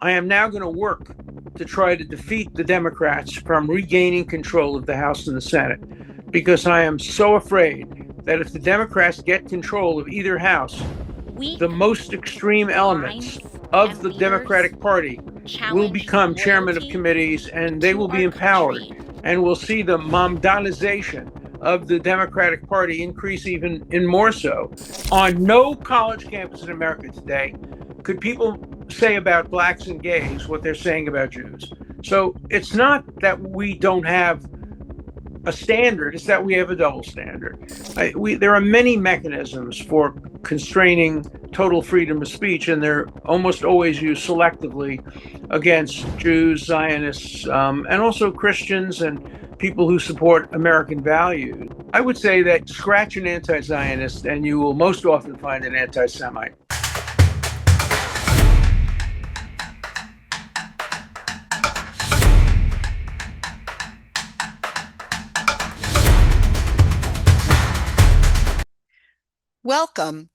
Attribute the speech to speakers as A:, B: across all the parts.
A: I am now going to work to try to defeat the Democrats from regaining control of the House and the Senate, because I am so afraid that if the Democrats get control of either house,
B: Weak
A: the most extreme
B: minds
A: elements of
B: and
A: the
B: leaders
A: Democratic Party will
B: challenge
A: become chairman of
B: loyalty
A: committees, and they
B: to
A: will be
B: our
A: empowered.
B: country.
A: And we'll see the Mamdanization of the Democratic Party increase even in more so. On no college campus in America today could people say about blacks and gays what they're saying about Jews. So it's not that we don't have a standard, it's that we have a double standard. There are many mechanisms for constraining total freedom of speech, and they're almost always used selectively against Jews, Zionists, and also Christians and people who support American values. I would say that scratch an anti-Zionist and you will most often find an anti-Semite.
C: Welcome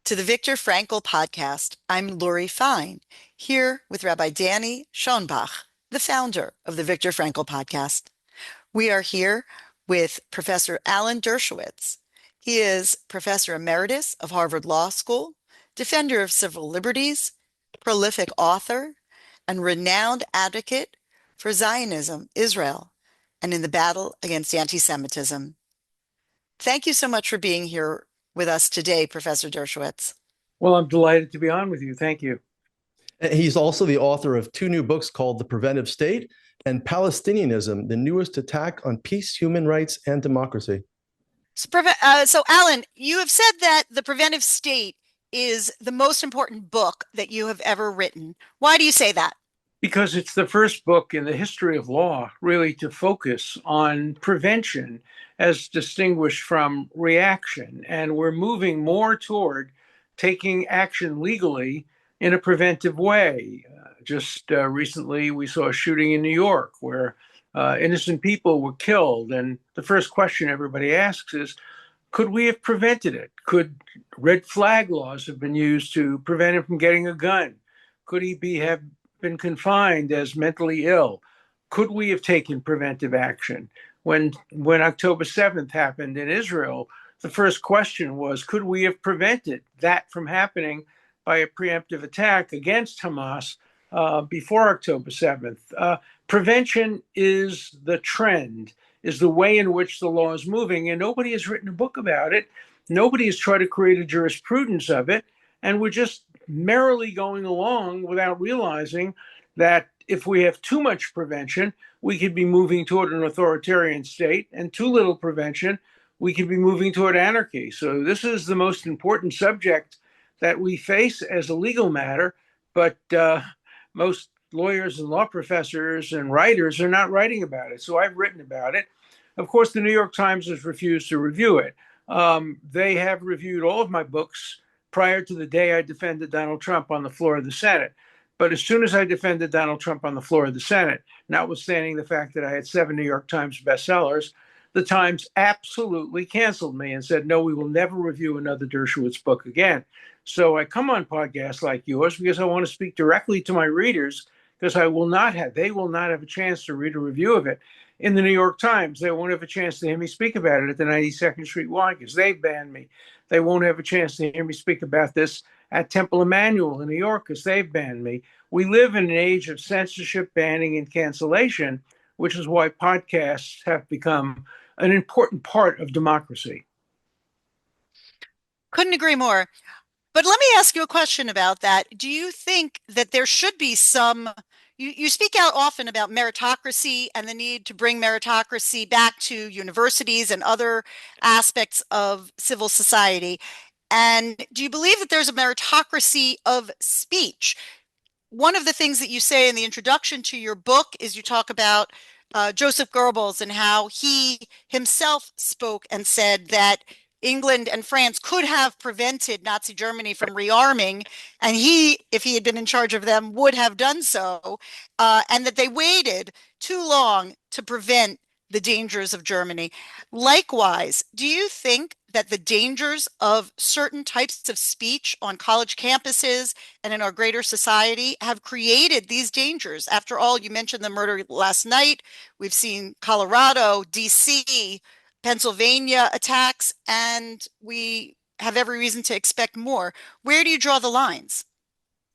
C: to the Viktor Frankl podcast. I'm Lori Fine, here with Rabbi Danny Schoenbach, the founder of the Viktor Frankl podcast. We are here with Professor Alan Dershowitz. He is Professor Emeritus of Harvard Law School, defender of civil liberties, prolific author, and renowned advocate for Zionism, Israel, and in the battle against anti-Semitism. Thank you so much for being here with us today, Professor Dershowitz.
A: Well, I'm delighted to be on with you. Thank you.
D: He's also the author of two new books called The Preventive State and Palestinianism, the newest attack on peace, human rights, and democracy.
C: So, Alan, you have said that The Preventive State is the most important book that you have ever written. Why do you say that?
A: Because it's the first book in the history of law really to focus on prevention as distinguished from reaction. And we're moving more toward taking action legally in a preventive way. Just recently, we saw a shooting in New York where innocent people were killed. And the first question everybody asks is, could we have prevented it? Could red flag laws have been used to prevent him from getting a gun? Could he have been confined as mentally ill? Could we have taken preventive action? When October 7th happened in Israel, the first question was, could we have prevented that from happening by a preemptive attack against Hamas before October 7th? Prevention is the trend, is the way in which the law is moving, and nobody has written a book about it. Nobody has tried to create a jurisprudence of it, and we're just merrily going along without realizing that if we have too much prevention, we could be moving toward an authoritarian state, and too little prevention, we could be moving toward anarchy. So this is the most important subject that we face as a legal matter, but most lawyers and law professors and writers are not writing about it. So I've written about it. Of course, the New York Times has refused to review it. They have reviewed all of my books prior to the day I defended Donald Trump on the floor of the Senate. But as soon as I defended Donald Trump on the floor of the Senate, notwithstanding the fact that I had 7 New York Times bestsellers, the Times absolutely canceled me and said, no, we will never review another Dershowitz book again. So I come on podcasts like yours because I want to speak directly to my readers, because they will not have a chance to read a review of it in the New York Times. They won't have a chance to hear me speak about it at the 92nd Street Y because they've banned me. They won't have a chance to hear me speak about this at Temple Emmanuel in New York because they've banned me. We live in an age of censorship, banning, and cancellation, which is why podcasts have become an important part of democracy.
C: Couldn't agree more. But let me ask you a question about that. Do you think that there should be you speak out often about meritocracy and the need to bring meritocracy back to universities and other aspects of civil society. And do you believe that there's a meritocracy of speech? One of the things that you say in the introduction to your book is you talk about Joseph Goebbels and how he himself spoke and said that England and France could have prevented Nazi Germany from rearming, and he, if he had been in charge of them, would have done so, and that they waited too long to prevent the dangers of Germany. Likewise, do you think that the dangers of certain types of speech on college campuses and in our greater society have created these dangers? After all, you mentioned the murder last night. We've seen Colorado, DC, Pennsylvania attacks, and we have every reason to expect more. Where do you draw the lines?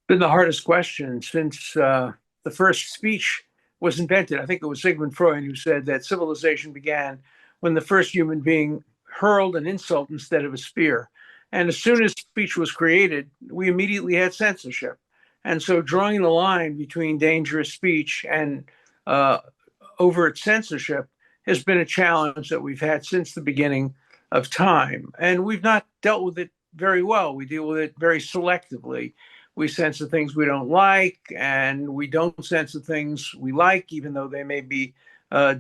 A: Been the hardest question since the first speech was invented. I think it was Sigmund Freud who said that civilization began when the first human being hurled an insult instead of a spear. And as soon as speech was created, we immediately had censorship. And so drawing the line between dangerous speech and uh, overt censorship has been a challenge that we've had since the beginning of time. And we've not dealt with it very well. We deal with it very selectively. We censor things we don't like, and we don't censor things we like, even though they may be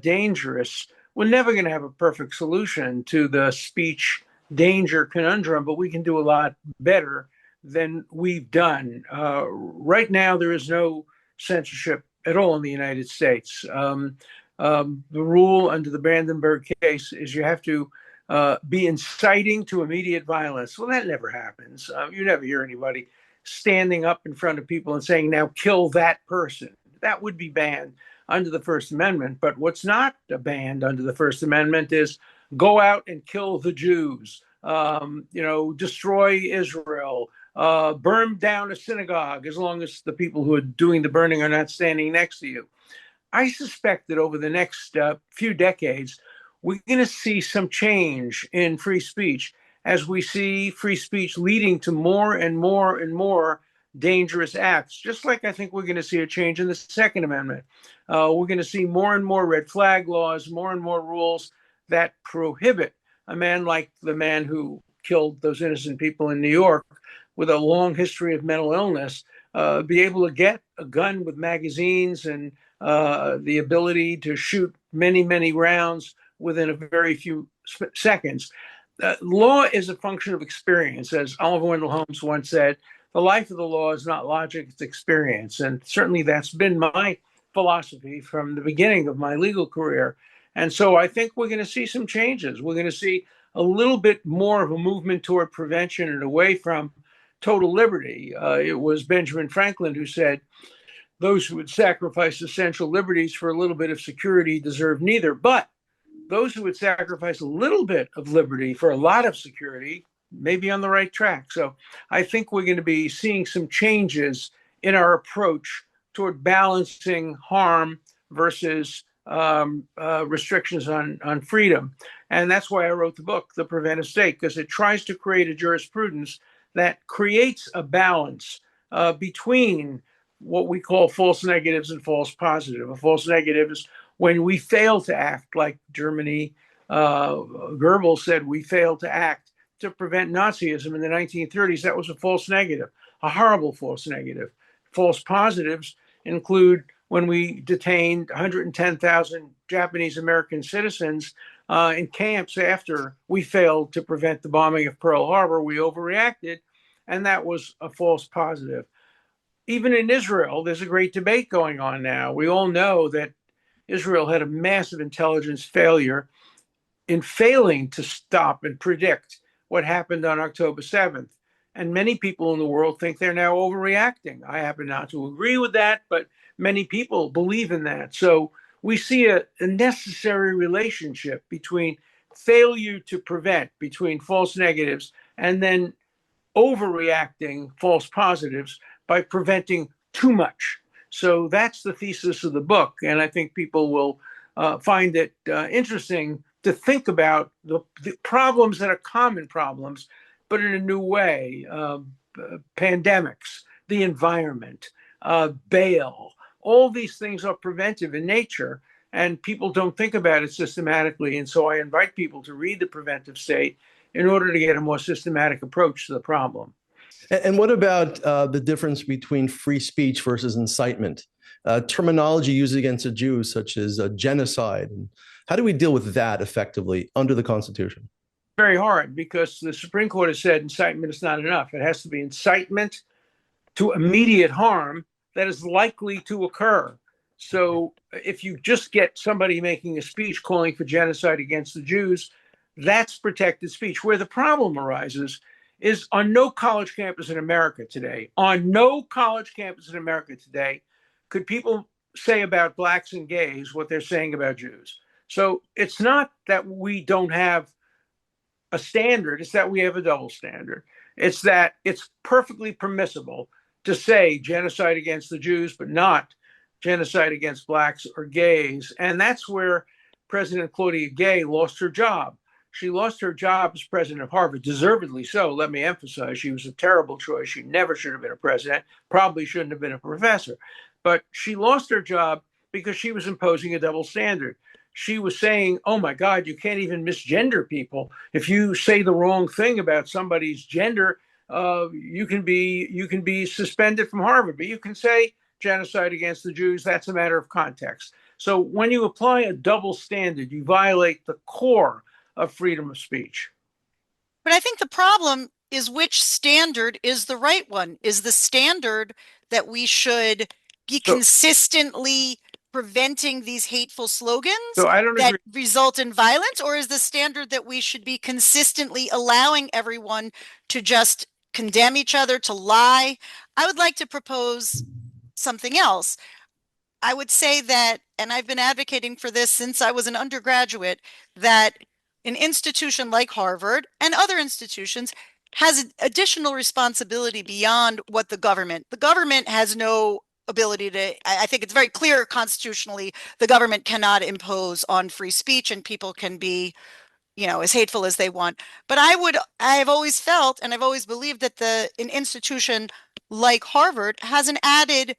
A: dangerous. We're never going to have a perfect solution to the speech danger conundrum, but we can do a lot better than we've done. Right now, there is no censorship at all in the United States. The rule under the Brandenburg case is you have to be inciting to immediate violence. Well, that never happens. You never hear anybody standing up in front of people and saying, now kill that person. That would be banned under the First Amendment. But what's not banned under the First Amendment is go out and kill the Jews, destroy Israel, burn down a synagogue, as long as the people who are doing the burning are not standing next to you. I suspect that over the next few decades, we're going to see some change in free speech as we see free speech leading to more and more and more dangerous acts, just like I think we're going to see a change in the Second Amendment. We're going to see more and more red flag laws, more and more rules that prohibit a man like the man who killed those innocent people in New York with a long history of mental illness, be able to get a gun with magazines and the ability to shoot many, many rounds within a very few seconds. Law is a function of experience. As Oliver Wendell Holmes once said, the life of the law is not logic, it's experience. And certainly that's been my philosophy from the beginning of my legal career. And so I think we're going to see some changes. We're going to see a little bit more of a movement toward prevention and away from total liberty. It was Benjamin Franklin who said, those who would sacrifice essential liberties for a little bit of security deserve neither. But those who would sacrifice a little bit of liberty for a lot of security may be on the right track. So I think we're going to be seeing some changes in our approach toward balancing harm versus restrictions on freedom. And that's why I wrote the book, The Preventive State, because it tries to create a jurisprudence that creates a balance between what we call false negatives and false positive. A false negative is when we fail to act, like Germany. Goebbels said we failed to act to prevent Nazism in the 1930s. That was a false negative, a horrible false negative. False positives include when we detained 110,000 Japanese American citizens in camps after we failed to prevent the bombing of Pearl Harbor. We overreacted, and that was a false positive. Even in Israel, there's a great debate going on now. We all know that Israel had a massive intelligence failure in failing to stop and predict what happened on October 7th. And many people in the world think they're now overreacting. I happen not to agree with that, but many people believe in that. So we see a necessary relationship between failure to prevent, between false negatives, and then overreacting false positives by preventing too much. So that's the thesis of the book. And I think people will find it interesting to think about the problems that are common problems, but in a new way. Pandemics, the environment, bail, all these things are preventive in nature, and people don't think about it systematically. And so I invite people to read The Preventive State in order to get a more systematic approach to the problem.
D: And what about the difference between free speech versus incitement? Terminology used against the Jews, such as genocide. How do we deal with that effectively under the Constitution?
A: Very hard, because the Supreme Court has said incitement is not enough. It has to be incitement to immediate harm that is likely to occur. So if you just get somebody making a speech calling for genocide against the Jews, that's protected speech. Where the problem arises is on no college campus in America today, could people say about blacks and gays what they're saying about Jews. So it's not that we don't have a standard, it's that we have a double standard. It's that it's perfectly permissible to say genocide against the Jews, but not genocide against blacks or gays. And that's where President Claudia Gay lost her job. She lost her job as president of Harvard, deservedly so. Let me emphasize, she was a terrible choice. She never should have been a president, probably shouldn't have been a professor. But she lost her job because she was imposing a double standard. She was saying, oh my God, you can't even misgender people. If you say the wrong thing about somebody's gender, you can be suspended from Harvard. But you can say genocide against the Jews. That's a matter of context. So when you apply a double standard, you violate the core of freedom of speech.
C: But I think the problem is which standard is the right one? Is the standard that we should be consistently preventing these hateful slogans that result in violence, or is the standard that we should be consistently allowing everyone to just condemn each other, to lie? I would like to propose something else. I would say that, and I've been advocating for this since I was an undergraduate, that an institution like Harvard and other institutions has additional responsibility beyond what the government has no ability to. I think it's very clear constitutionally the government cannot impose on free speech, and people can be, as hateful as they want. But I've always felt, and I've always believed, that an institution like Harvard has an added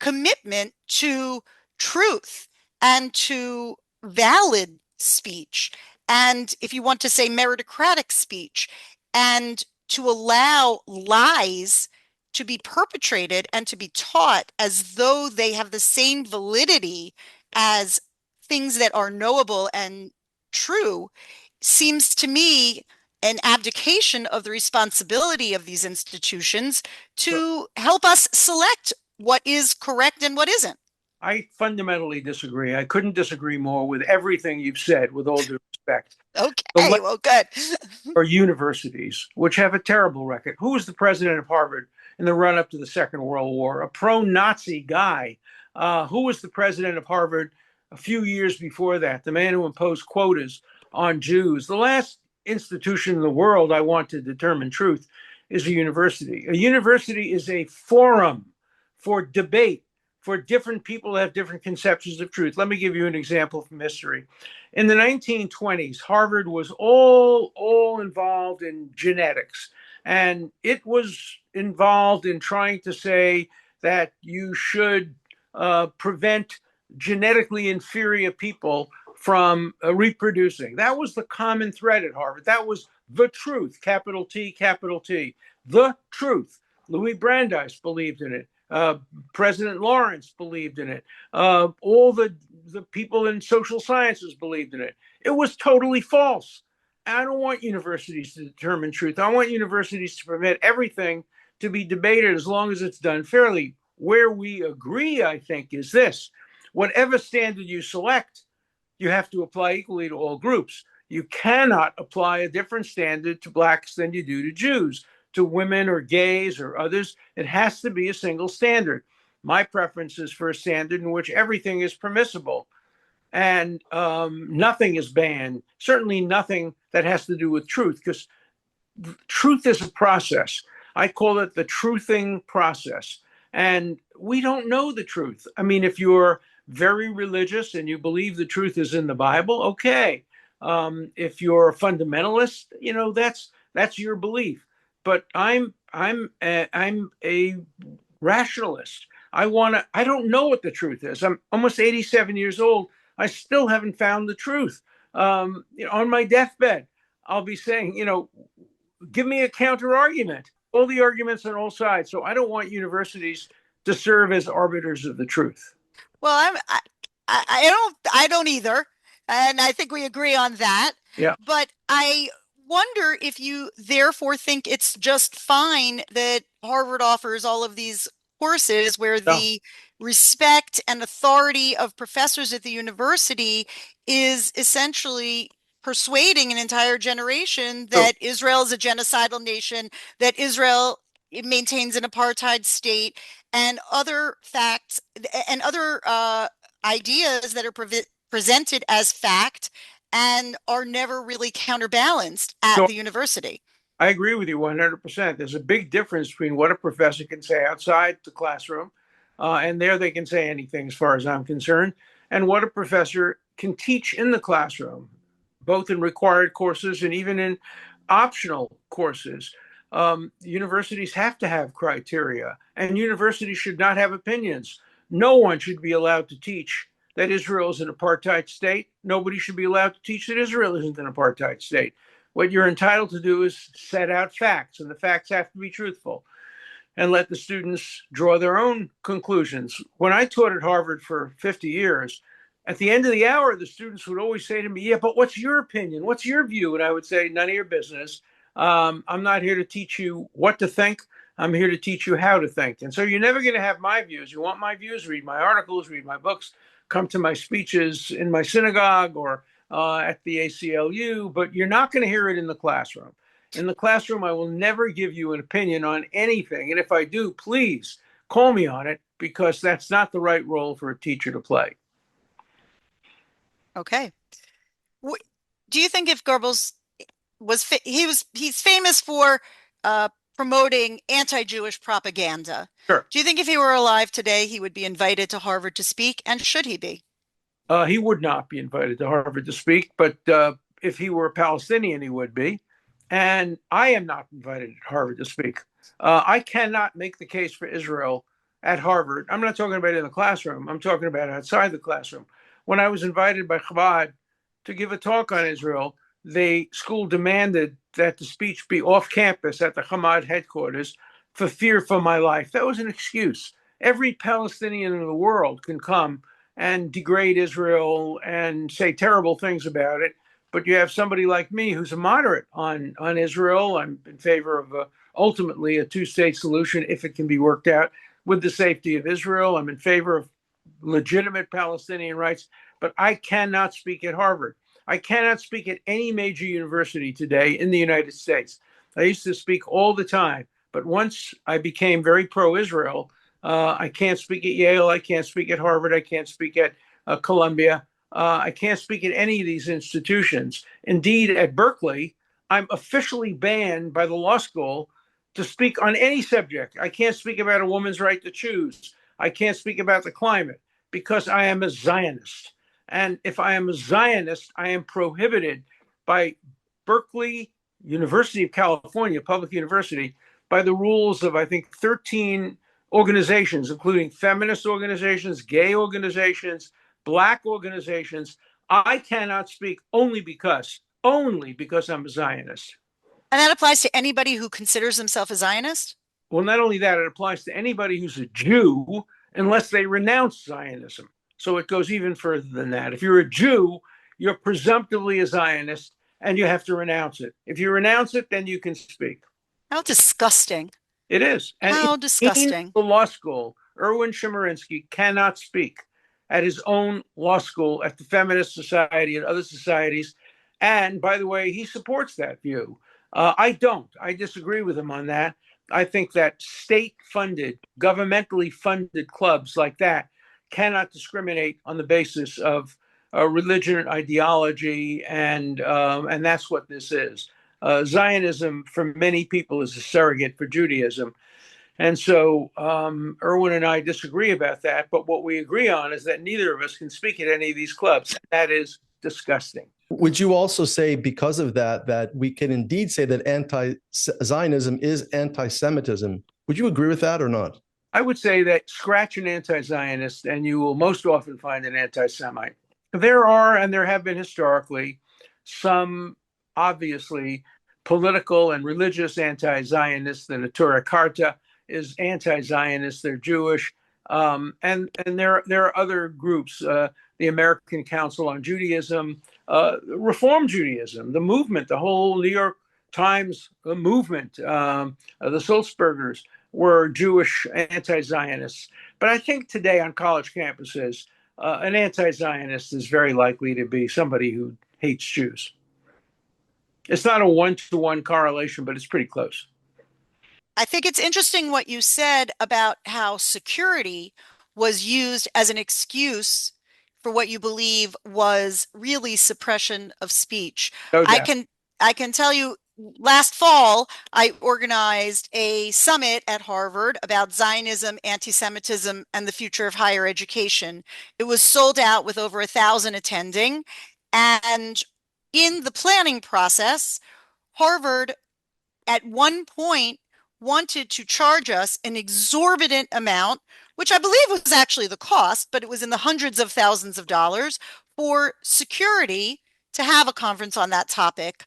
C: commitment to truth and to valid speech, and if you want to say meritocratic speech, and to allow lies to be perpetrated and to be taught as though they have the same validity as things that are knowable and true, seems to me an abdication of the responsibility of these institutions to help us select what is correct and what isn't.
A: I fundamentally disagree. I couldn't disagree more with everything you've said, with all due respect.
C: Okay, well, good.
A: Or universities, which have a terrible record. Who was the president of Harvard in the run-up to the Second World War? A pro-Nazi guy. Who was the president of Harvard a few years before that? The man who imposed quotas on Jews. The last institution in the world I want to determine truth is a university. A university is a forum for debate, for different people that have different conceptions of truth. Let me give you an example from history. In the 1920s, Harvard was all involved in genetics, and it was involved in trying to say that you should prevent genetically inferior people from reproducing. That was the common thread at Harvard. That was the truth, capital T, capital T, the truth. Louis Brandeis believed in it. President Lawrence believed in it. All the people in social sciences believed in it. It was totally false. I don't want universities to determine truth. I want universities to permit everything to be debated as long as it's done fairly. Where we agree, I think, is this. Whatever standard you select, you have to apply equally to all groups. You cannot apply a different standard to blacks than you do to Jews, to women or gays or others. It has to be a single standard. My preference is for a standard in which everything is permissible and nothing is banned, certainly nothing that has to do with truth, because truth is a process. I call it the truthing process. And we don't know the truth. I mean, if you're very religious and you believe the truth is in the Bible, okay. If you're a fundamentalist, that's your belief. But I'm a rationalist. I don't know what the truth is. I'm almost 87 years old. I still haven't found the truth. On my deathbed, I'll be saying, give me a counter argument. All the arguments on all sides. So I don't want universities to serve as arbiters of the truth.
C: Well, I don't either, and I think we agree on that.
A: Yeah.
C: But I wonder if you therefore think it's just fine that Harvard offers all of these courses where respect and authority of professors at the university is essentially persuading an entire generation that Israel is a genocidal nation, that Israel maintains an apartheid state, and other facts and other ideas that are presented as fact and are never really counterbalanced at the university.
A: I agree with you 100%. There's a big difference between what a professor can say outside the classroom, and there they can say anything as far as I'm concerned, and what a professor can teach in the classroom, both in required courses and even in optional courses. Universities have to have criteria, and universities should not have opinions. No one should be allowed to teach that Israel is an apartheid state. Nobody should be allowed to teach that Israel isn't an apartheid state. What you're entitled to do is set out facts, and the facts have to be truthful, and let the students draw their own conclusions. When I taught at Harvard for 50 years, at the end of the hour, the students would always say to me, yeah, but what's your opinion? What's your view? And I would say, none of your business. I'm not here to teach you what to think. I'm here to teach you how to think. And so you're never going to have my views. You want my views? Read my articles, read my books, come to my speeches in my synagogue or at the ACLU, but you're not going to hear it in the classroom. In the classroom, I will never give you an opinion on anything. And if I do, please call me on it, because that's not the right role for a teacher to play.
C: Okay. Do you think if Goebbels he's famous for promoting anti-Jewish propaganda?
A: Sure.
C: Do you think if he were alive today, he would be invited to Harvard to speak, and should he be?
A: He would not be invited to Harvard to speak, but if he were a Palestinian, he would be. And I am not invited to Harvard to speak. I cannot make the case for Israel at Harvard. I'm not talking about in the classroom. I'm talking about outside the classroom. When I was invited by Chabad to give a talk on Israel, the school demanded that the speech be off campus at the Chabad headquarters for fear for my life. That was an excuse. Every Palestinian in the world can come and degrade Israel and say terrible things about it. But you have somebody like me who's a moderate on Israel. I'm in favor of ultimately a two-state solution if it can be worked out with the safety of Israel. I'm in favor of legitimate Palestinian rights, but I cannot speak at Harvard. I cannot speak at any major university today in the United States. I used to speak all the time, but once I became very pro-Israel, I can't speak at Yale. I can't speak at Harvard. I can't speak at Columbia. I can't speak at any of these institutions. Indeed, at Berkeley, I'm officially banned by the law school to speak on any subject. I can't speak about a woman's right to choose. I can't speak about the climate because I am a Zionist. And if I am a Zionist, I am prohibited by Berkeley, University of California, public university, by the rules of, I think, 13 organizations, including feminist organizations, gay organizations, Black organizations. I cannot speak only because I'm a Zionist.
C: And that applies to anybody who considers himself a Zionist?
A: Well, not only that, it applies to anybody who's a Jew unless they renounce Zionism. So it goes even further than that. If you're a Jew, you're presumptively a Zionist and you have to renounce it. If you renounce it, then you can speak.
C: How disgusting.
A: It is. And
C: how disgusting.
A: In the law school, Erwin Chemerinsky cannot speak at his own law school, at the Feminist Society and other societies. And by the way, he supports that view. I don't. I disagree with him on that. I think that state-funded, governmentally funded clubs like that cannot discriminate on the basis of religion and ideology, and that's what this is. Zionism, for many people, is a surrogate for Judaism. And so Erwin and I disagree about that, but what we agree on is that neither of us can speak at any of these clubs. That is disgusting.
D: Would you also say, because of that, that we can indeed say that anti-Zionism is anti-Semitism? Would you agree with that or not?
A: I would say that scratch an anti-Zionist and you will most often find an anti-Semite. There are, and there have been historically, some obviously political and religious anti-Zionists. The Neturei Karta is anti-Zionist. They're Jewish. And there are other groups, the American Council on Judaism, Reform Judaism, the movement, the whole New York Times movement, the Sulzbergers were Jewish anti-Zionists. But I think today on college campuses, an anti-Zionist is very likely to be somebody who hates Jews. It's not a one-to-one correlation, but it's pretty close.
C: I think it's interesting what you said about how security was used as an excuse for what you believe was really suppression of speech.
A: No
C: I
A: doubt.
C: can I can tell you last fall I organized a summit at Harvard about Zionism, antisemitism, and the future of higher education. It was sold out with over 1,000 attending, and in the planning process, Harvard at one point wanted to charge us an exorbitant amount, which I believe was actually the cost, but it was in the hundreds of thousands of dollars for security to have a conference on that topic.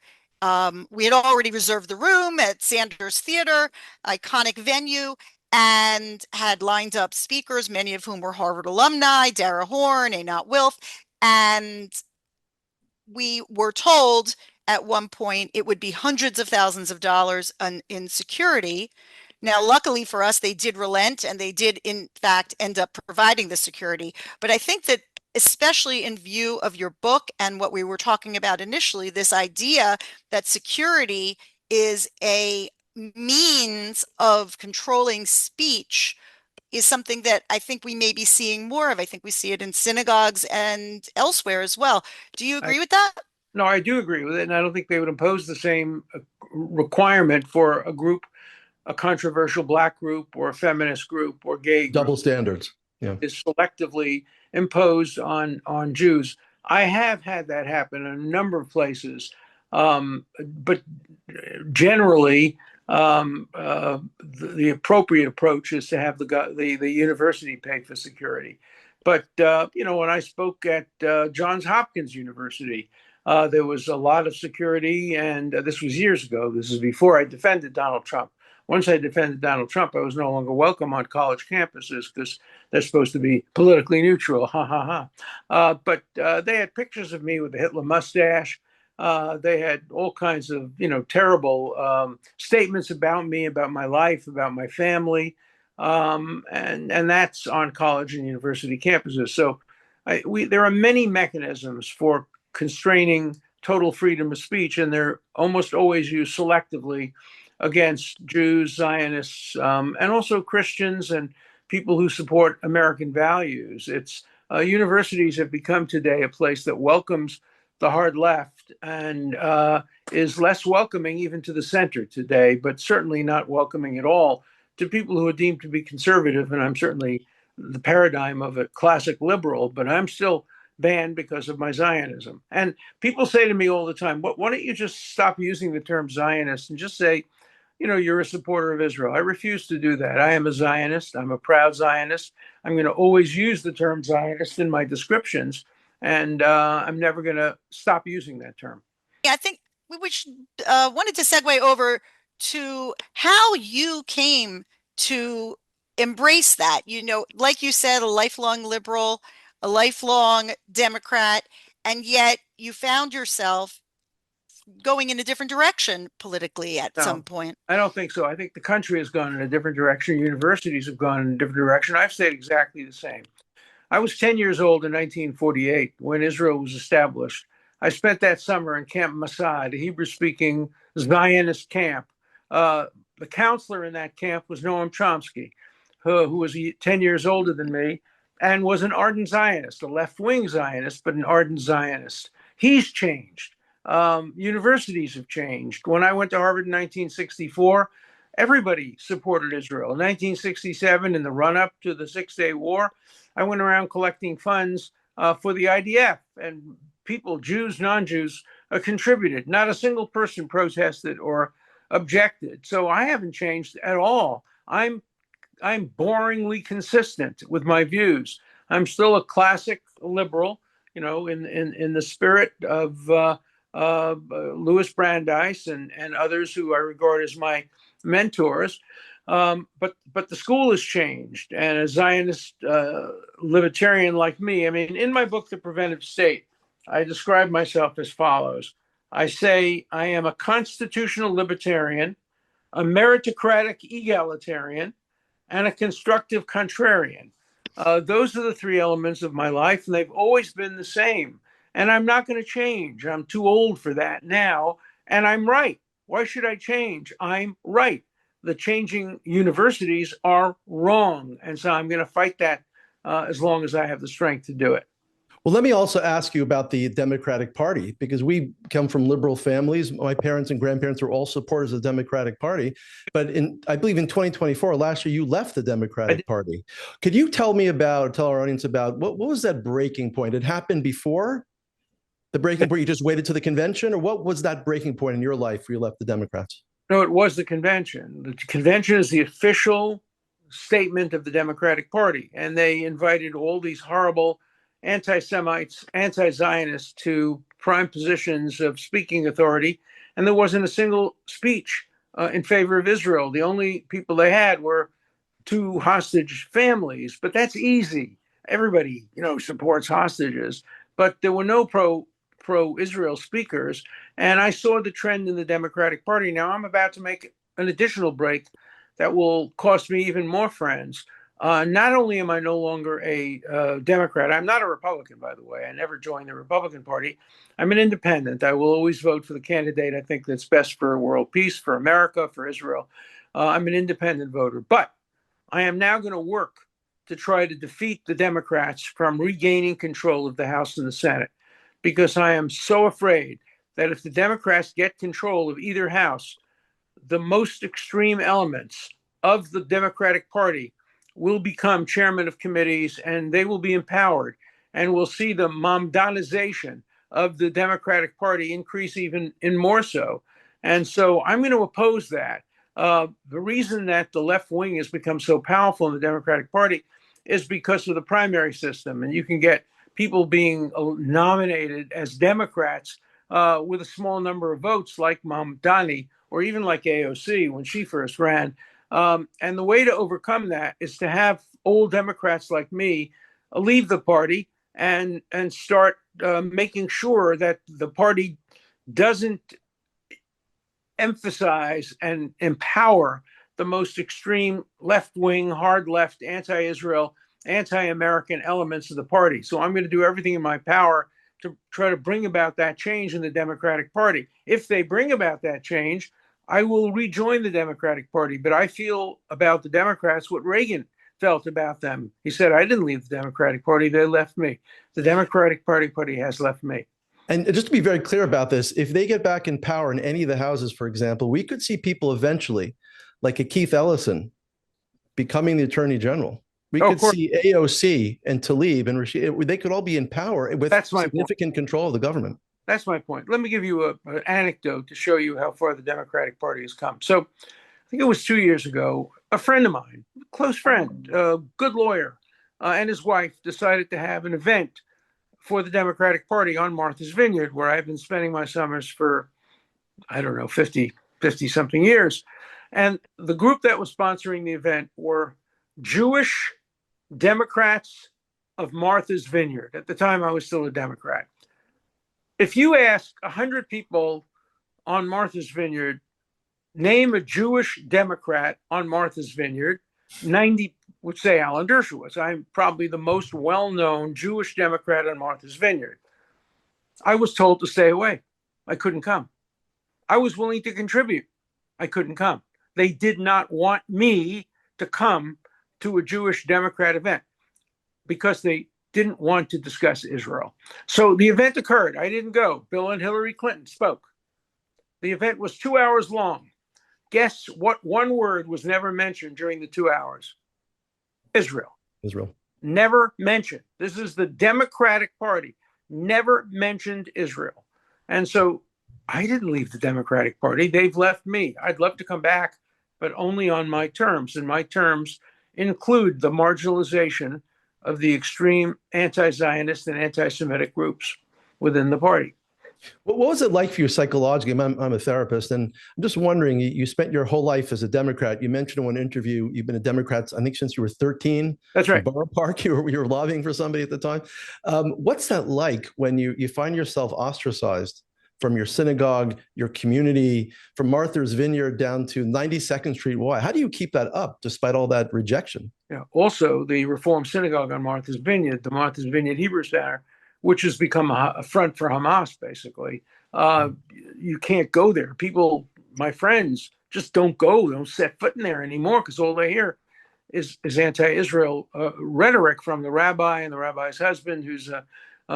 C: We had already reserved the room at Sanders Theater, iconic venue, and had lined up speakers, many of whom were Harvard alumni, Dara Horn, Einat Wilf, and we were told at one point it would be hundreds of thousands of dollars in security. Now, luckily for us, they did relent and they did, in fact, end up providing the security. But I think that, especially in view of your book and what we were talking about initially, this idea that security is a means of controlling speech is something that I think we may be seeing more of. I think we see it in synagogues and elsewhere as well. Do you
A: I,
C: agree with that?
A: no, I do agree with it, and I don't think they would impose the same requirement for a group, a controversial Black group, or a feminist group, or gay group.
D: Double standards. Yeah.
A: Is selectively imposed on Jews. I have had that happen in a number of places, but generally, the appropriate approach is to have the university pay for security. But when I spoke at Johns Hopkins University, there was a lot of security, and this was years ago. This is before I defended Donald Trump. Once I defended Donald Trump, I was no longer welcome on college campuses because they're supposed to be politically neutral. Ha ha ha. But they had pictures of me with the Hitler mustache. They had all kinds of, terrible statements about me, about my life, about my family, and that's on college and university campuses. So there are many mechanisms for constraining total freedom of speech, and they're almost always used selectively against Jews, Zionists, and also Christians and people who support American values. It's universities have become today a place that welcomes the hard left and is less welcoming even to the center today, but certainly not welcoming at all to people who are deemed to be conservative. And I'm certainly the paradigm of a classic liberal, but I'm still banned because of my Zionism. And people say to me all the time, why don't you just stop using the term Zionist and just say, you're a supporter of Israel? I refuse to do that. I am a Zionist. I'm a proud Zionist. I'm going to always use the term Zionist in my descriptions, and I'm never going to stop using that term.
C: Yeah, I think we wanted to segue over to how you came to embrace that. Like you said, a lifelong liberal, a lifelong Democrat, and yet you found yourself going in a different direction politically at some point.
A: I don't think so. I think the country has gone in a different direction. Universities have gone in a different direction. I've stayed exactly the same. I was 10 years old in 1948 when Israel was established. I spent that summer in Camp Masad, a Hebrew-speaking Zionist camp. The counselor in that camp was Noam Chomsky, who was 10 years older than me and was an ardent Zionist, a left-wing Zionist, but an ardent Zionist. He's changed. Universities have changed. When I went to Harvard in 1964, everybody supported Israel. In 1967, in the run-up to the Six-Day War, I went around collecting funds for the IDF, and people, Jews, non-Jews, contributed. Not a single person protested or objected. So I haven't changed at all. I'm boringly consistent with my views. I'm still a classic liberal, in the spirit of Louis Brandeis and others who I regard as my mentors. But the school has changed, and a Zionist libertarian like me, in my book, The Preventive State, I describe myself as follows. I say I am a constitutional libertarian, a meritocratic egalitarian, and a constructive contrarian. Those are the three elements of my life, and they've always been the same. And I'm not going to change. I'm too old for that now, and I'm right. Why should I change? I'm right. The changing universities are wrong, and so I'm going to fight that as long as I have the strength to do it.
D: Well, let me also ask you about the Democratic Party, because we come from liberal families. My parents and grandparents were all supporters of the Democratic Party. But I believe in 2024, last year, you left the Democratic Party. Could you tell our audience about what was that breaking point? It happened before the breaking point? You just waited to the convention? Or what was that breaking point in your life where you left the Democrats?
A: No, it was the convention. The convention is the official statement of the Democratic Party, and they invited all these horrible anti-Semites, anti-Zionists to prime positions of speaking authority, and there wasn't a single speech in favor of Israel. The only people they had were two hostage families, but that's easy. Everybody, supports hostages, but there were no pro-Israel speakers, and I saw the trend in the Democratic Party. Now I'm about to make an additional break that will cost me even more friends. Not only am I no longer a Democrat, I'm not a Republican, by the way. I never joined the Republican Party. I'm an independent. I will always vote for the candidate I think that's best for world peace, for America, for Israel. I'm an independent voter. But I am now going to work to try to defeat the Democrats from regaining control of the House and the Senate, because I am so afraid that if the Democrats get control of either house, the most extreme elements of the Democratic Party will become chairman of committees, and they will be empowered, and we'll see the Mamdanization of the Democratic Party increase even more so. And so I'm going to oppose that. The reason that the left wing has become so powerful in the Democratic Party is because of the primary system, and you can get people being nominated as Democrats with a small number of votes, like Mamdani, or even like AOC when she first ran. And the way to overcome that is to have old Democrats like me leave the party and start making sure that the party doesn't emphasize and empower the most extreme left-wing, hard left, anti-Israel, anti-American elements of the party. So I'm going to do everything in my power to try to bring about that change in the Democratic Party. If they bring about that change, I will rejoin the Democratic Party. But I feel about the Democrats what Reagan felt about them. He said, I didn't leave the Democratic Party, they left me. The Democratic Party has left me.
D: And just to be very clear about this, if they get back in power in any of the houses, for example, we could see people eventually, like a Keith Ellison, becoming the Attorney General. We could see AOC and Tlaib and Rashid, they could all be in power with significant control of the government.
A: That's my point. Let me give you an anecdote to show you how far the Democratic Party has come. So I think it was 2 years ago, a friend of mine, close friend, a good lawyer, and his wife decided to have an event for the Democratic Party on Martha's Vineyard, where I've been spending my summers for, 50 something years. And the group that was sponsoring the event were Jewish Democrats of Martha's Vineyard. At the time, I was still a Democrat. If you ask 100 people on Martha's Vineyard, name a Jewish Democrat on Martha's Vineyard, 90 would say Alan Dershowitz. I'm probably the most well-known Jewish Democrat on Martha's Vineyard. I was told to stay away. I couldn't come. I was willing to contribute. I couldn't come. They did not want me to come to a Jewish Democrat event because they didn't want to discuss Israel. So the event occurred. I didn't go. Bill and Hillary Clinton spoke. The event was 2 hours long. Guess what one word was never mentioned during the 2 hours? Israel.
D: Israel.
A: Never mentioned. This is the Democratic Party. Never mentioned Israel. And so I didn't leave the Democratic Party. They've left me. I'd love to come back, but only on my terms. And my terms include the marginalization of the extreme anti-Zionist and anti-Semitic groups within the party.
D: What was it like for you psychologically? I'm a therapist, and I'm just wondering, you spent your whole life as a Democrat. You mentioned in one interview, you've been a Democrat, I think, since you were 13.
A: That's right.
D: Borough Park, you were lobbying for somebody at the time. What's that like when you find yourself ostracized from your synagogue, your community, from Martha's Vineyard down to 92nd Street Y. How do you keep that up despite all that rejection?
A: Yeah. Also, the Reform Synagogue on Martha's Vineyard, the Martha's Vineyard Hebrew Center, which has become a front for Hamas, basically. You can't go there. People, my friends, just don't go. Don't set foot in there anymore because all they hear is anti-Israel rhetoric from the rabbi and the rabbi's husband, who's a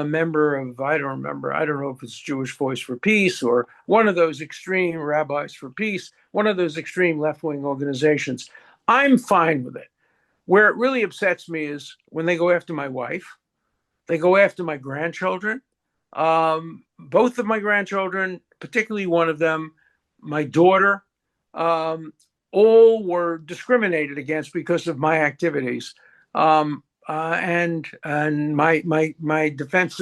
A: member of, I don't know if it's Jewish Voice for Peace or one of those extreme Rabbis for Peace, one of those extreme left-wing organizations. I'm fine with it. Where it really upsets me is when they go after my wife, they go after my grandchildren. Both of my grandchildren, particularly one of them, my daughter, all were discriminated against because of my activities. And my defense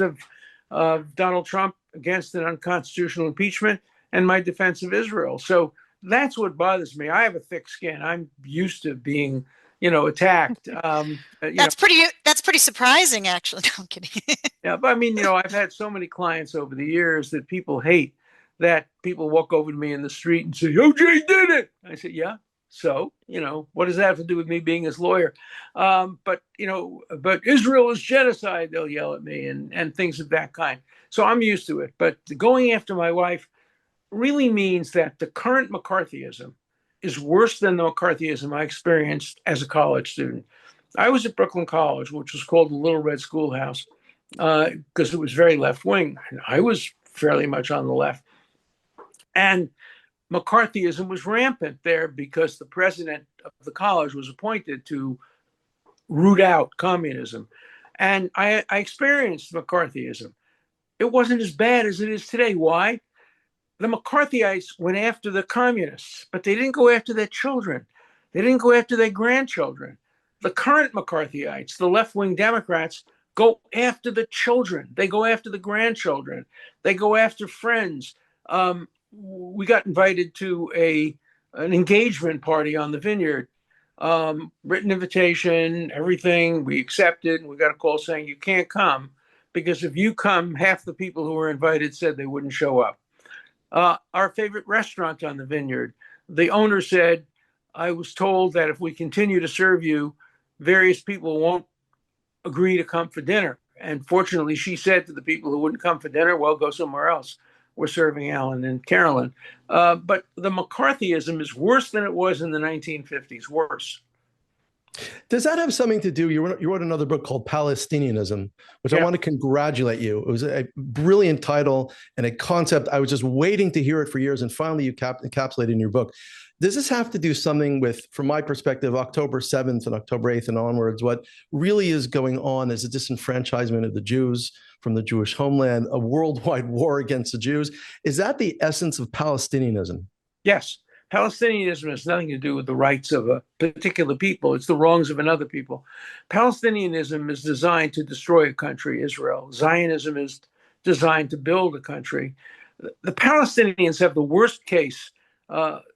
A: of Donald Trump against an unconstitutional impeachment and my defense of Israel. So that's what bothers me. I have a thick skin. I'm used to being, attacked.
C: That's pretty surprising, actually. No, I'm kidding.
A: Yeah, but I mean, I've had so many clients over the years that people hate that people walk over to me in the street and say, OJ did it. I said, yeah. So, what does that have to do with me being his lawyer? But Israel is genocide, they'll yell at me and things of that kind. So I'm used to it. But going after my wife really means that the current McCarthyism is worse than the McCarthyism I experienced as a college student. I was at Brooklyn College, which was called the Little Red Schoolhouse, because it was very left-wing. I was fairly much on the left. And McCarthyism was rampant there because the president of the college was appointed to root out communism. And I experienced McCarthyism. It wasn't as bad as it is today. Why? The McCarthyites went after the communists, but they didn't go after their children. They didn't go after their grandchildren. The current McCarthyites, the left-wing Democrats, go after the children. They go after the grandchildren. They go after friends. We got invited to an engagement party on the Vineyard. Written invitation, everything. We accepted. We got a call saying you can't come because if you come, half the people who were invited said they wouldn't show up. Our favorite restaurant on the Vineyard, the owner said, I was told that if we continue to serve you, various people won't agree to come for dinner. And fortunately, she said to the people who wouldn't come for dinner, well, go somewhere else. We're serving Alan and Carolyn. But the McCarthyism is worse than it was in the 1950s, worse.
D: Does that have something to do? You wrote another book called Palestinianism, which I want to congratulate you. It was a brilliant title and a concept. I was just waiting to hear it for years, and finally you encapsulated in your book. Does this have to do something with, from my perspective, October 7th and October 8th and onwards, what really is going on is a disenfranchisement of the Jews from the Jewish homeland, a worldwide war against the Jews? Is that the essence of Palestinianism?
A: Yes. Palestinianism has nothing to do with the rights of a particular people. It's the wrongs of another people. Palestinianism is designed to destroy a country, Israel. Zionism is designed to build a country. The Palestinians have the worst case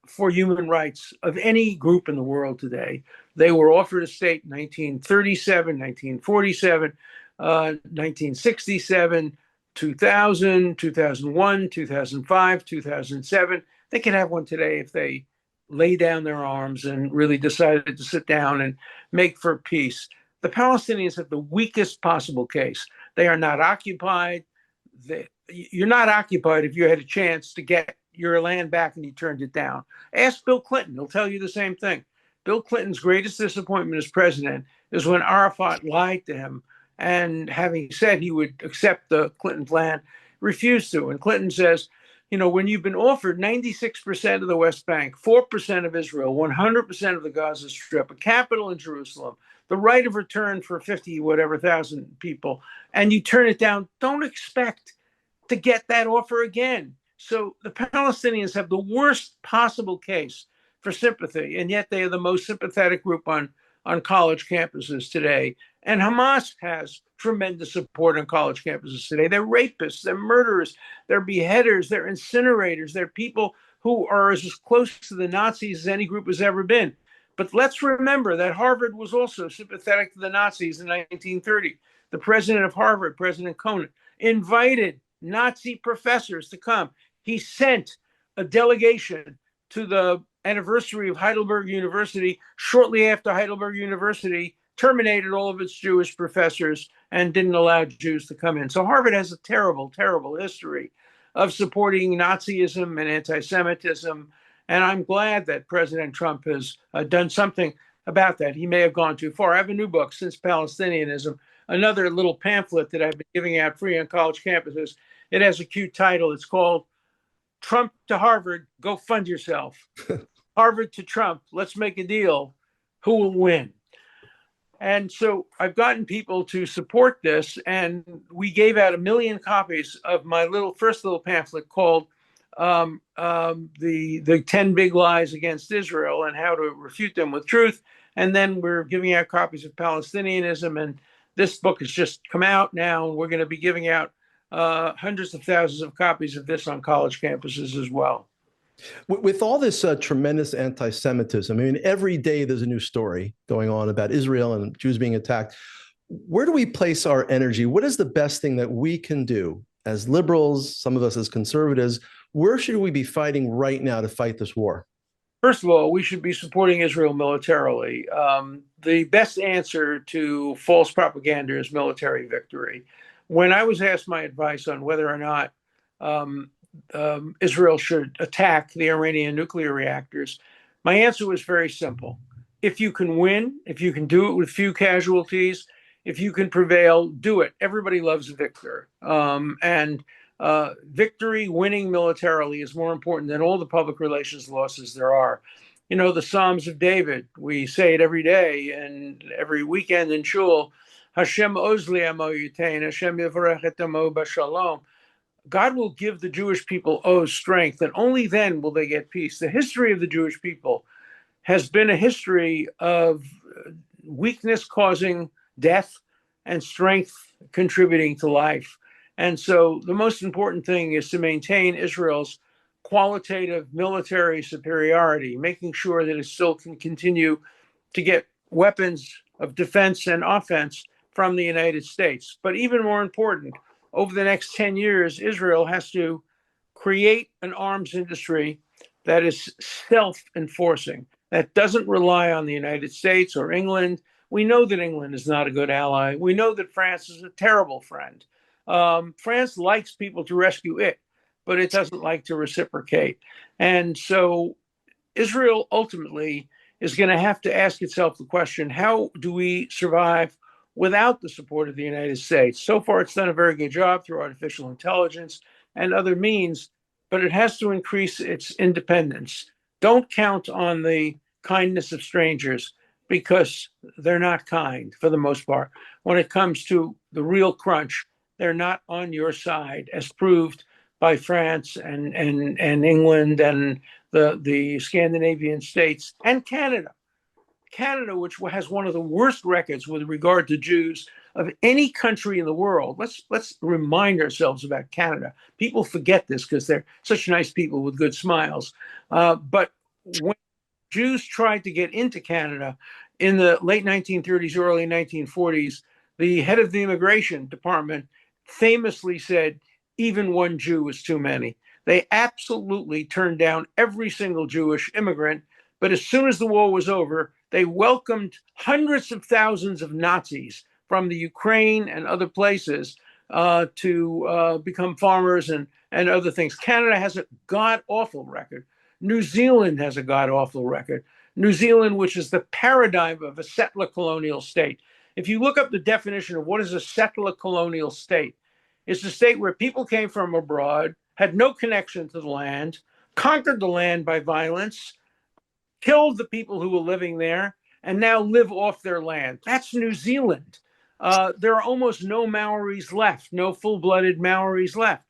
A: for human rights of any group in the world today. They were offered a state in 1937, 1947, 1967, 2000, 2001, 2005, 2007. They can have one today if they lay down their arms and really decided to sit down and make for peace. The Palestinians have the weakest possible case. They are not occupied. You're not occupied if you had a chance to get your land back and you turned it down. Ask Bill Clinton. He'll tell you the same thing. Bill Clinton's greatest disappointment as president is when Arafat lied to him and, having said he would accept the Clinton plan, refused to. And Clinton says, when you've been offered 96% of the West Bank, 4% of Israel, 100% of the Gaza Strip, a capital in Jerusalem, the right of return for 50,000 people, and you turn it down, don't expect to get that offer again. So the Palestinians have the worst possible case for sympathy, and yet they are the most sympathetic group on college campuses today. And Hamas has tremendous support on college campuses today. They're rapists, they're murderers, they're beheaders, they're incinerators, they're people who are as close to the Nazis as any group has ever been. But let's remember that Harvard was also sympathetic to the Nazis in 1930. The president of Harvard, President Conan, invited Nazi professors to come. He sent a delegation to the anniversary of Heidelberg University shortly after Heidelberg University terminated all of its Jewish professors and didn't allow Jews to come in. So Harvard has a terrible, terrible history of supporting Nazism and anti-Semitism. And I'm glad that President Trump has done something about that. He may have gone too far. I have a new book, Since Palestinianism, another little pamphlet that I've been giving out free on college campuses. It has a cute title. It's called Trump to Harvard, Go Fund Yourself. Harvard to Trump, let's make a deal. Who will win? And so I've gotten people to support this, and we gave out 1 million copies of my first little pamphlet called the 10 Big Lies Against Israel and How to Refute Them with Truth. And then we're giving out copies of Palestinianism, and this book has just come out now, and we're going to be giving out hundreds of thousands of copies of this on college campuses as well.
D: With all this tremendous anti-Semitism, I mean, every day there's a new story going on about Israel and Jews being attacked. Where do we place our energy? What is the best thing that we can do as liberals, some of us as conservatives? Where should we be fighting right now to fight this war?
A: First of all, we should be supporting Israel militarily. The best answer to false propaganda is military victory. When I was asked my advice on whether or not Israel should attack the Iranian nuclear reactors, my answer was very simple. If you can win, if you can do it with few casualties, if you can prevail, do it. Everybody loves a victor. Victory, winning militarily, is more important than all the public relations losses there are. You know, the Psalms of David, we say it every day and every weekend in shul, Hashem ozli amo yutein, Hashem yavarech et amo b'shalom. God will give the Jewish people Oz strength, and only then will they get peace. The history of the Jewish people has been a history of weakness causing death and strength contributing to life. And so the most important thing is to maintain Israel's qualitative military superiority, making sure that it still can continue to get weapons of defense and offense from the United States. But even more important, over the next 10 years, Israel has to create an arms industry that is self-enforcing, that doesn't rely on the United States or England. We know that England is not a good ally. We know that France is a terrible friend. France likes people to rescue it, but it doesn't like to reciprocate. And so Israel ultimately is going to have to ask itself the question, how do we survive without the support of the United States? So far, it's done a very good job through artificial intelligence and other means, but it has to increase its independence. Don't count on the kindness of strangers, because they're not kind for the most part. When it comes to the real crunch, they're not on your side, as proved by France and England and the Scandinavian states and Canada. Canada, which has one of the worst records with regard to Jews of any country in the world. Let's remind ourselves about Canada. People forget this because they're such nice people with good smiles. But when Jews tried to get into Canada in the late 1930s, early 1940s, the head of the immigration department famously said, even one Jew is too many. They absolutely turned down every single Jewish immigrant. But as soon as the war was over, they welcomed hundreds of thousands of Nazis from the Ukraine and other places to become farmers and other things. Canada has a god-awful record. New Zealand has a god-awful record. New Zealand, which is the paradigm of a settler colonial state. If you look up the definition of what is a settler colonial state, it's a state where people came from abroad, had no connection to the land, conquered the land by violence, killed the people who were living there, and now live off their land. That's New Zealand. There are almost no Maoris left, no full-blooded Maoris left,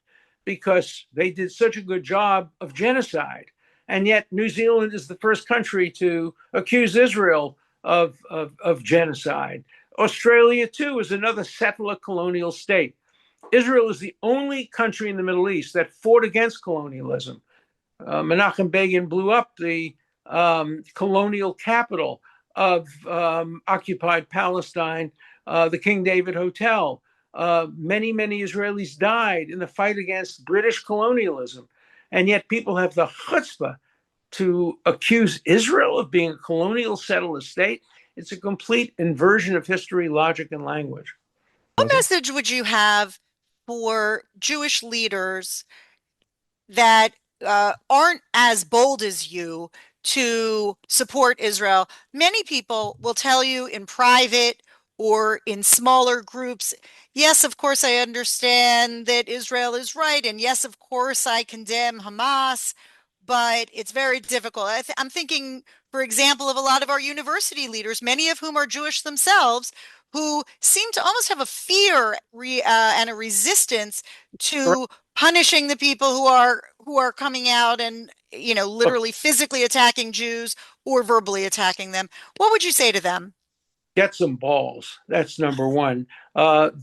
A: because they did such a good job of genocide. And yet New Zealand is the first country to accuse Israel of genocide. Australia, too, is another settler colonial state. Israel is the only country in the Middle East that fought against colonialism. Menachem Begin blew up the colonial capital of occupied Palestine, the King David Hotel. Many, many Israelis died in the fight against British colonialism. And yet people have the chutzpah to accuse Israel of being a colonial settler state. It's a complete inversion of history, logic, and language.
C: What message would you have for Jewish leaders that aren't as bold as you to support Israel? Many people will tell you in private or in smaller groups, yes, of course, I understand that Israel is right. And yes, of course, I condemn Hamas, but it's very difficult. I'm thinking, for example, of a lot of our university leaders, many of whom are Jewish themselves, who seem to almost have a fear and a resistance to punishing the people who are coming out and literally physically attacking Jews or verbally attacking them. What would you say to them?
A: Get some balls. That's number one.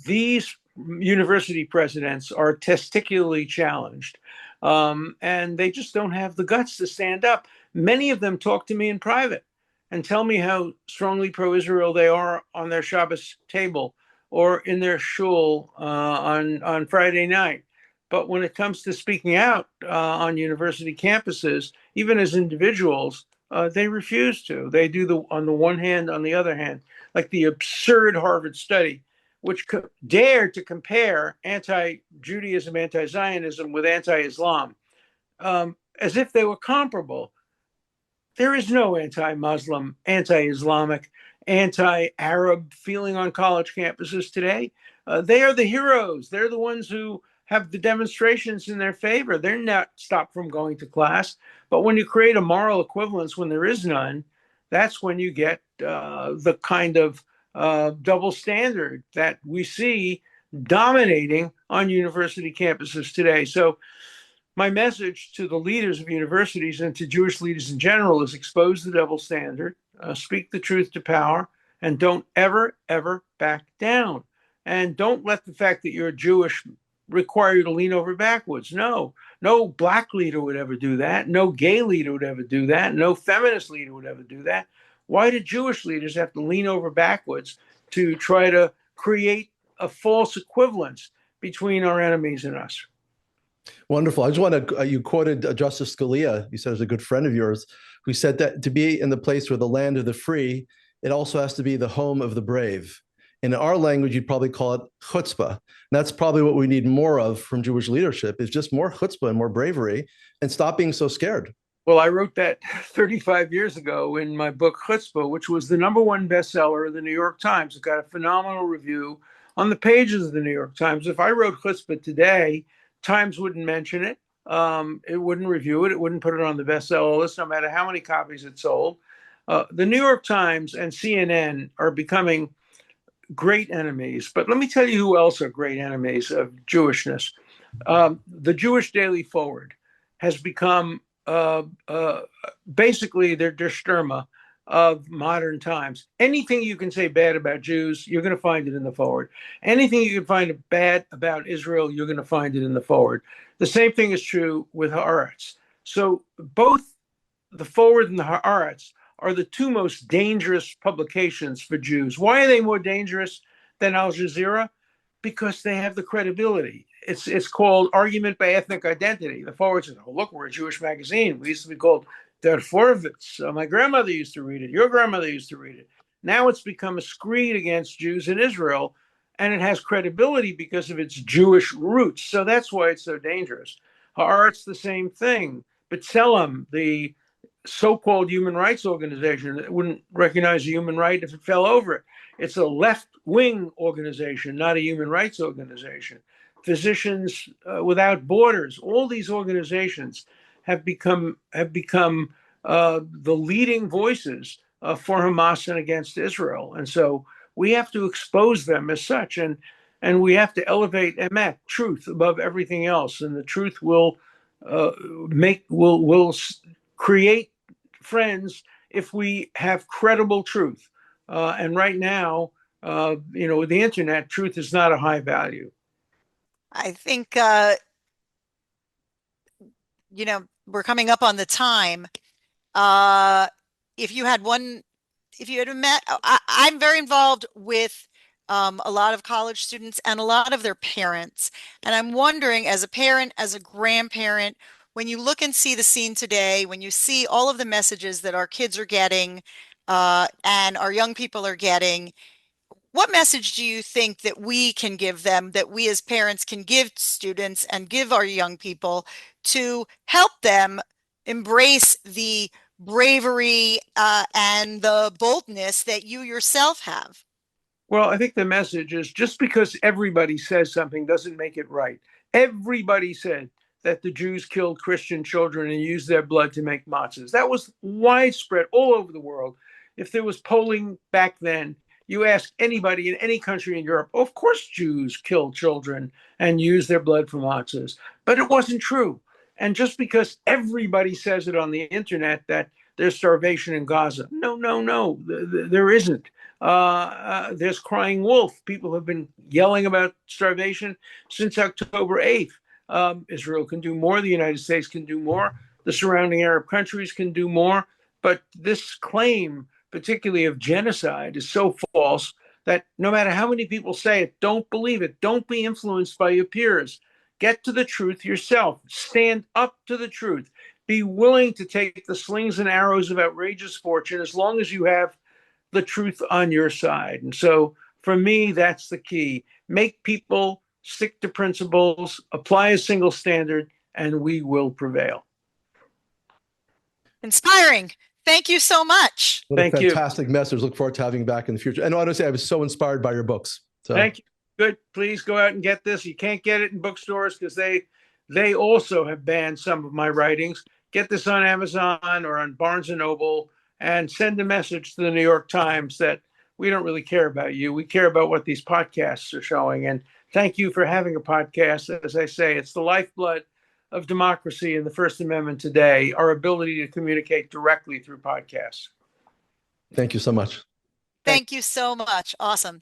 A: These university presidents are testicularly challenged, and they just don't have the guts to stand up. Many of them talk to me in private and tell me how strongly pro-Israel they are on their Shabbos table or in their shul on Friday night. But when it comes to speaking out on university campuses, even as individuals, they refuse to. They do on the one hand, on the other hand, like the absurd Harvard study, which dared to compare anti-Judaism, anti-Zionism with anti-Islam, as if they were comparable. There is no anti-Muslim, anti-Islamic, anti-Arab feeling on college campuses today. They are the heroes. They're the ones who have the demonstrations in their favor. They're not stopped from going to class. But when you create a moral equivalence when there is none, that's when you get the kind of double standard that we see dominating on university campuses today. So my message to the leaders of universities and to Jewish leaders in general is expose the double standard, speak the truth to power, and don't ever, ever back down. And don't let the fact that you're Jewish require you to lean over backwards. No black leader would ever do that. No gay leader would ever do that. No feminist leader would ever do that. Why do Jewish leaders have to lean over backwards to try to create a false equivalence between our enemies and us?
D: Wonderful. I just want to, you quoted Justice Scalia, you said is a good friend of yours, who said that to be in the place where the land of the free, it also has to be the home of the brave. In our language, you'd probably call it chutzpah. And that's probably what we need more of from Jewish leadership is just more chutzpah and more bravery and stop being so scared.
A: Well, I wrote that 35 years ago in my book Hutzbah, which was the #1 bestseller of the New York Times. It got a phenomenal review on the pages of the New York Times. If I wrote Hutzbah today, Times wouldn't mention it. It wouldn't review it. It wouldn't put it on the bestseller list, no matter how many copies it sold. The New York Times and CNN are becoming great enemies. But let me tell you who else are great enemies of Jewishness. The Jewish Daily Forward has become basically their Der Stürmer of modern times. Anything you can say bad about Jews, you're going to find it in the Forward. Anything you can find bad about Israel, you're going to find it in the Forward. The same thing is true with Haaretz. So both the Forward and the Haaretz are the two most dangerous publications for Jews. Why are they more dangerous than Al Jazeera? Because they have the credibility. It's called Argument by Ethnic Identity. The Forward says, oh, look, we're a Jewish magazine. We used to be called Der Vorwitz. My grandmother used to read it. Your grandmother used to read it. Now it's become a screed against Jews in Israel, and it has credibility because of its Jewish roots. So that's why it's so dangerous. Haaretz, the same thing. B'Tselem, the so-called human rights organization that wouldn't recognize a human right if it fell over it. It's a left-wing organization, not a human rights organization. Physicians Without Borders, all these organizations have become the leading voices for Hamas and against Israel. And so we have to expose them as such, and we have to elevate emet, truth, above everything else. And the truth will create friends if we have credible truth. And right now, with the internet, truth is not a high value.
C: I think, we're coming up on the time. If you had met, I'm very involved with a lot of college students and a lot of their parents. And I'm wondering, as a parent, as a grandparent, when you look and see the scene today, when you see all of the messages that our kids are getting and our young people are getting, what message do you think that we can give them, that we as parents can give students and give our young people to help them embrace the bravery and the boldness that you yourself have?
A: Well, I think the message is just because everybody says something doesn't make it right. Everybody said that the Jews killed Christian children and used their blood to make matzahs. That was widespread all over the world. If there was polling back then, you ask anybody in any country in Europe, of course Jews killed children and used their blood for matzahs. But it wasn't true. And just because everybody says it on the internet that there's starvation in Gaza, no, no, no, there isn't. There's crying wolf. People have been yelling about starvation since October 8th. Israel can do more. The United States can do more. The surrounding Arab countries can do more. But this claim, particularly of genocide, is so false that no matter how many people say it, don't believe it. Don't be influenced by your peers. Get to the truth yourself. Stand up to the truth. Be willing to take the slings and arrows of outrageous fortune as long as you have the truth on your side. And so for me, that's the key. Make people stick to principles, apply a single standard, and we will prevail.
C: Inspiring. Thank you so much.
D: What a fantastic message. Look forward to having you back in the future. And honestly, I was so inspired by your books. So.
A: Thank you. Good. Please go out and get this. You can't get it in bookstores because they also have banned some of my writings. Get this on Amazon or on Barnes & Noble and send a message to the New York Times that we don't really care about you. We care about what these podcasts are showing. And thank you for having a podcast. As I say, it's the lifeblood of democracy and the First Amendment today, our ability to communicate directly through podcasts.
D: Thank you so much.
C: Thank you so much. Awesome.